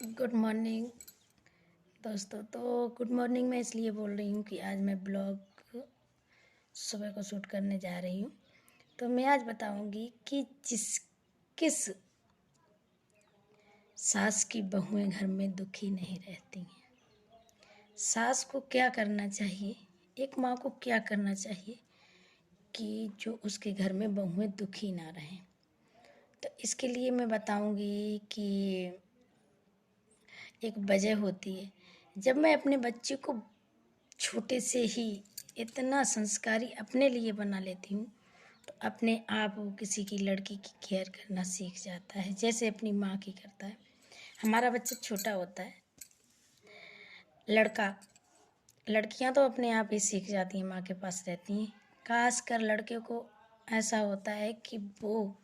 Good morning दोस्तों। तो good morning मैं इसलिए बोल रही हूँ कि आज मैं ब्लॉग सुबह को शूट करने जा रही हूँ। तो मैं आज बताऊँगी कि किस सास की बहुएं घर में दुखी नहीं रहती हैं। सास को क्या करना चाहिए, एक माँ को क्या करना चाहिए कि जो उसके घर में बहुएं दुखी ना रहें। तो इसके लिए मैं बताऊँगी कि एक वजह होती है। जब मैं अपने बच्चे को छोटे से ही इतना संस्कारी अपने लिए बना लेती हूँ तो अपने आप वो किसी की लड़की की केयर करना सीख जाता है, जैसे अपनी माँ की करता है। हमारा बच्चा छोटा होता है, लड़का लड़कियाँ तो अपने आप ही सीख जाती हैं, माँ के पास रहती हैं। खास कर लड़के को ऐसा होता है कि वो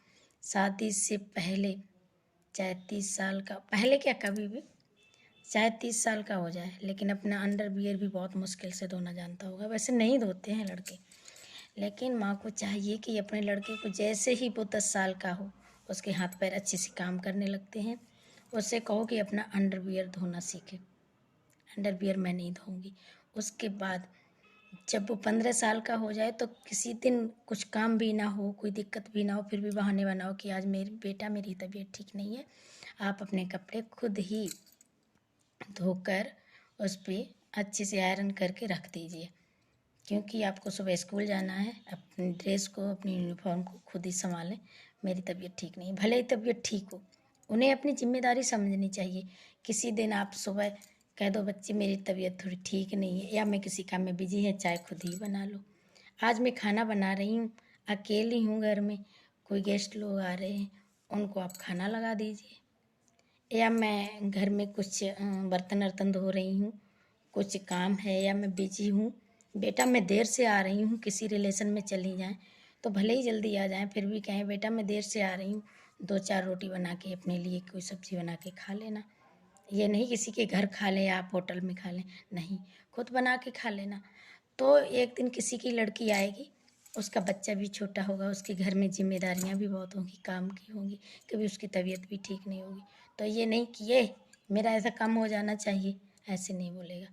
शादी से पहले, चाहे 30 साल का, पहले क्या कभी भी, चाहे 30 साल का हो जाए, लेकिन अपना अंडरवियर भी बहुत मुश्किल से धोना जानता होगा। वैसे नहीं धोते हैं लड़के, लेकिन माँ को चाहिए कि अपने लड़के को जैसे ही वो 10 साल का हो उसके हाथ पैर अच्छे से काम करने लगते हैं, उससे कहो कि अपना अंडरवियर धोना सीखे। अंडरवियर मैं नहीं धोऊंगी। उसके बाद जब वो 15 साल का हो जाए तो किसी दिन कुछ काम भी ना हो, कोई दिक्कत भी ना हो, फिर भी बहाने बनाओ कि आज मेरी तबीयत ठीक नहीं है, आप अपने कपड़े खुद ही धोकर उस पर अच्छे से आयरन करके रख दीजिए, क्योंकि आपको सुबह स्कूल जाना है। अपनी ड्रेस को, अपनी यूनिफॉर्म को खुद ही संभालें। मेरी तबीयत ठीक नहीं है, भले ही तबीयत ठीक हो, उन्हें अपनी जिम्मेदारी समझनी चाहिए। किसी दिन आप सुबह कह दो बच्चे मेरी तबीयत थोड़ी ठीक नहीं है या मैं किसी काम में बिजी है, चाय खुद ही बना लो। आज मैं खाना बना रही हूँ, अकेली हूँ घर में, कोई गेस्ट लोग आ रहे हैं, उनको आप खाना लगा दीजिए। या मैं घर में कुछ बर्तन वर्तन धो रही हूँ, कुछ काम है या मैं बिजी हूँ, बेटा मैं देर से आ रही हूँ, किसी रिलेशन में चली जाएं तो भले ही जल्दी आ जाएं, फिर भी कहें बेटा मैं देर से आ रही हूँ, 2-4 रोटी बना के अपने लिए कोई सब्जी बना के खा लेना। ये नहीं किसी के घर खा लें, आप होटल में खा लें, नहीं, खुद बना के खा लेना। तो एक दिन किसी की लड़की आएगी, उसका बच्चा भी छोटा होगा, उसके घर में जिम्मेदारियां भी बहुत होंगी, काम की होंगी, कभी उसकी तबीयत भी ठीक नहीं होगी। तो ये नहीं कि ये मेरा ऐसा कम हो जाना चाहिए, ऐसे नहीं बोलेगा।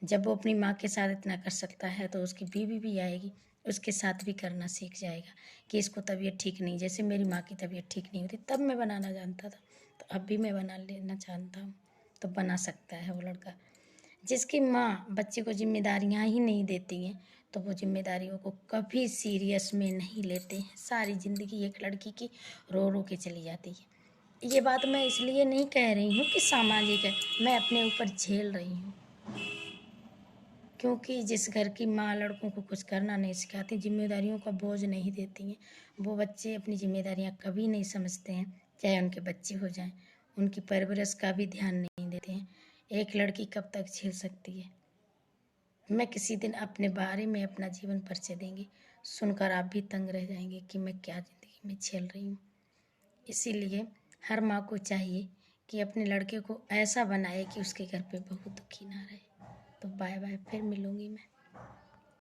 जब वो अपनी माँ के साथ इतना कर सकता है तो उसकी बीवी भी आएगी, उसके साथ भी करना सीख जाएगा कि इसको तबीयत ठीक नहीं, जैसे मेरी माँ की तबीयत ठीक नहीं होती तब मैं बनाना जानता था, तो अब भी मैं बना लेना जानता हूँ। तो बना सकता है वो लड़का। जिसकी माँ बच्चे को जिम्मेदारियाँ ही नहीं देती हैं तो वो जिम्मेदारियों को कभी सीरियस में नहीं लेते हैं। सारी ज़िंदगी एक लड़की की रो रो के चली जाती है। ये बात मैं इसलिए नहीं कह रही हूँ कि सामाजिक है, मैं अपने ऊपर झेल रही हूँ, क्योंकि जिस घर की माँ लड़कों को कुछ करना नहीं सिखाती, जिम्मेदारियों का बोझ नहीं देती हैं, वो बच्चे अपनी जिम्मेदारियाँ कभी नहीं समझते हैं, चाहे उनके बच्चे हो जाएं, उनकी परवरिश का भी ध्यान नहीं देते हैं। एक लड़की कब तक झेल सकती है। मैं किसी दिन अपने बारे में अपना जीवन परिचय देंगी, सुनकर आप भी तंग रह जाएंगे कि मैं क्या ज़िंदगी में झेल रही हूँ। इसीलिए हर माँ को चाहिए कि अपने लड़के को ऐसा बनाए कि उसके घर पे बहू दुखी ना रहे। तो बाय बाय, फिर मिलूँगी मैं।